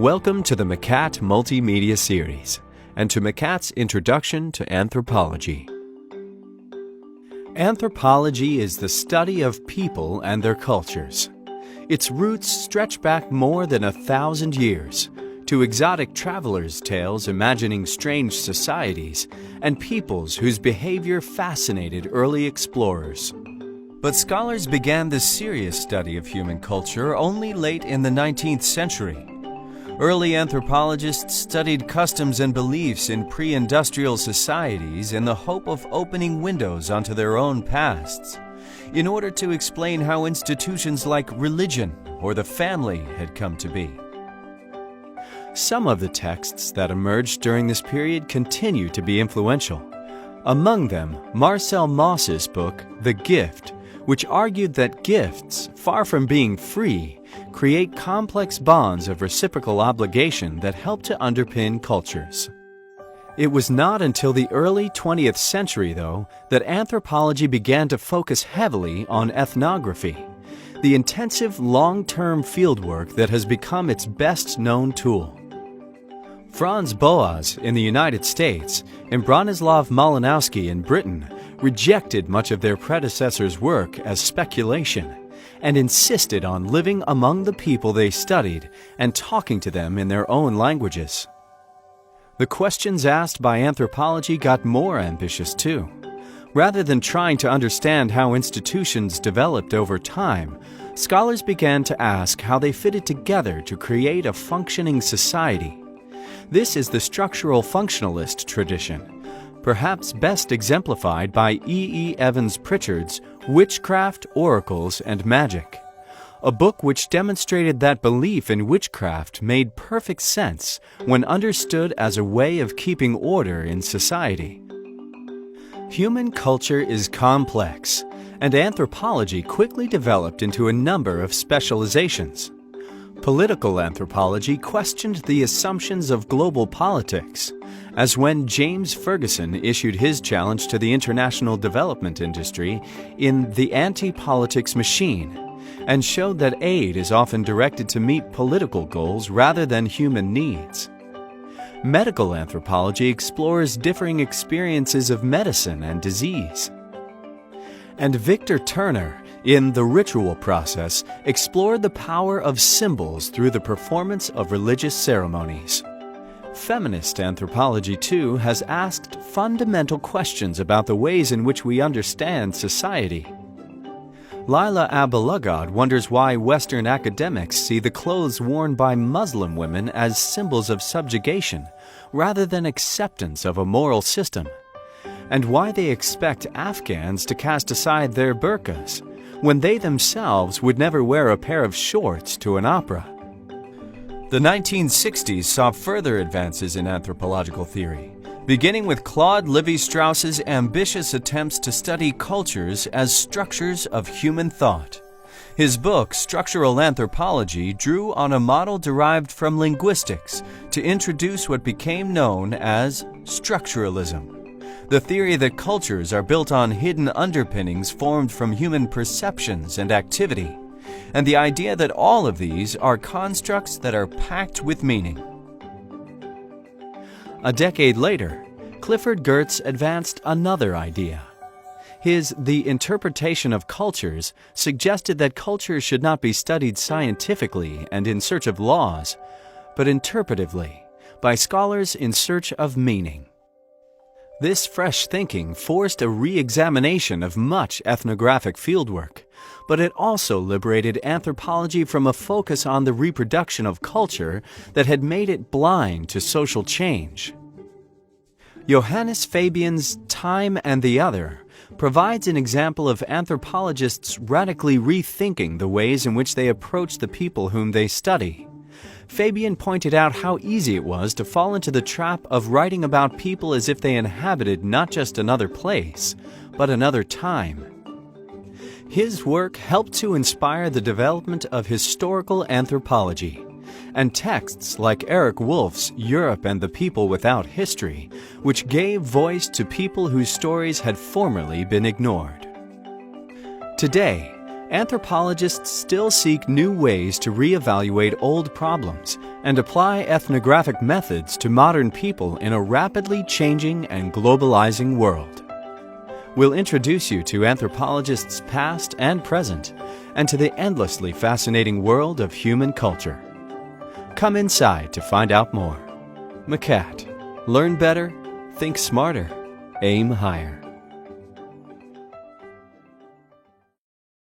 Welcome to the MCAT Multimedia Series and to MCAT's Introduction to Anthropology. Anthropology is the study of people and their cultures. Its roots stretch back more than 1,000 years to exotic travelers' tales imagining strange societies and peoples whose behavior fascinated early explorers. But scholars began this serious study of human culture only late in the 19th century. Early anthropologists studied customs and beliefs in pre-industrial societies in the hope of opening windows onto their own pasts, in order to explain how institutions like religion or the family had come to be. Some of the texts that emerged during this period continue to be influential. Among them, Marcel Mauss's book, The Gift, which argued that gifts, far from being free, create complex bonds of reciprocal obligation that help to underpin cultures. It was not until the early 20th century, though, that anthropology began to focus heavily on ethnography, the intensive long-term fieldwork that has become its best-known tool. Franz Boas in the United States and Bronislaw Malinowski in Britain rejected much of their predecessors' work as speculation and insisted on living among the people they studied and talking to them in their own languages. The questions asked by anthropology got more ambitious too. Rather than trying to understand how institutions developed over time, scholars began to ask how they fitted together to create a functioning society. This is the structural functionalist tradition, perhaps best exemplified by E. Evans Pritchard's Witchcraft, Oracles, and Magic, a book which demonstrated that belief in witchcraft made perfect sense when understood as a way of keeping order in society. Human culture is complex, and anthropology quickly developed into a number of specializations. Political anthropology questioned the assumptions of global politics, as when James Ferguson issued his challenge to the international development industry in The Anti-Politics Machine, and showed that aid is often directed to meet political goals rather than human needs. Medical anthropology explores differing experiences of medicine and disease. And Victor Turner, in The Ritual Process, explored the power of symbols through the performance of religious ceremonies. Feminist anthropology, too, has asked fundamental questions about the ways in which we understand society. Laila Abalugad wonders why Western academics see the clothes worn by Muslim women as symbols of subjugation rather than acceptance of a moral system, and why they expect Afghans to cast aside their burqas when they themselves would never wear a pair of shorts to an opera. The 1960s saw further advances in anthropological theory, beginning with Claude Lévi-Strauss's ambitious attempts to study cultures as structures of human thought. His book, Structural Anthropology, drew on a model derived from linguistics to introduce what became known as structuralism, the theory that cultures are built on hidden underpinnings formed from human perceptions and activity, and the idea that all of these are constructs that are packed with meaning. A decade later, Clifford Geertz advanced another idea. His The Interpretation of Cultures suggested that cultures should not be studied scientifically and in search of laws, but interpretively, by scholars in search of meaning. This fresh thinking forced a re-examination of much ethnographic fieldwork, but it also liberated anthropology from a focus on the reproduction of culture that had made it blind to social change. Johannes Fabian's Time and the Other provides an example of anthropologists radically rethinking the ways in which they approach the people whom they study. Fabian pointed out how easy it was to fall into the trap of writing about people as if they inhabited not just another place, but another time. His work helped to inspire the development of historical anthropology, and texts like Eric Wolf's Europe and the People Without History, which gave voice to people whose stories had formerly been ignored. Today, anthropologists still seek new ways to reevaluate old problems and apply ethnographic methods to modern people in a rapidly changing and globalizing world. We'll introduce you to anthropologists past and present, and to the endlessly fascinating world of human culture. Come inside to find out more. MCAT. Learn better, think smarter, aim higher.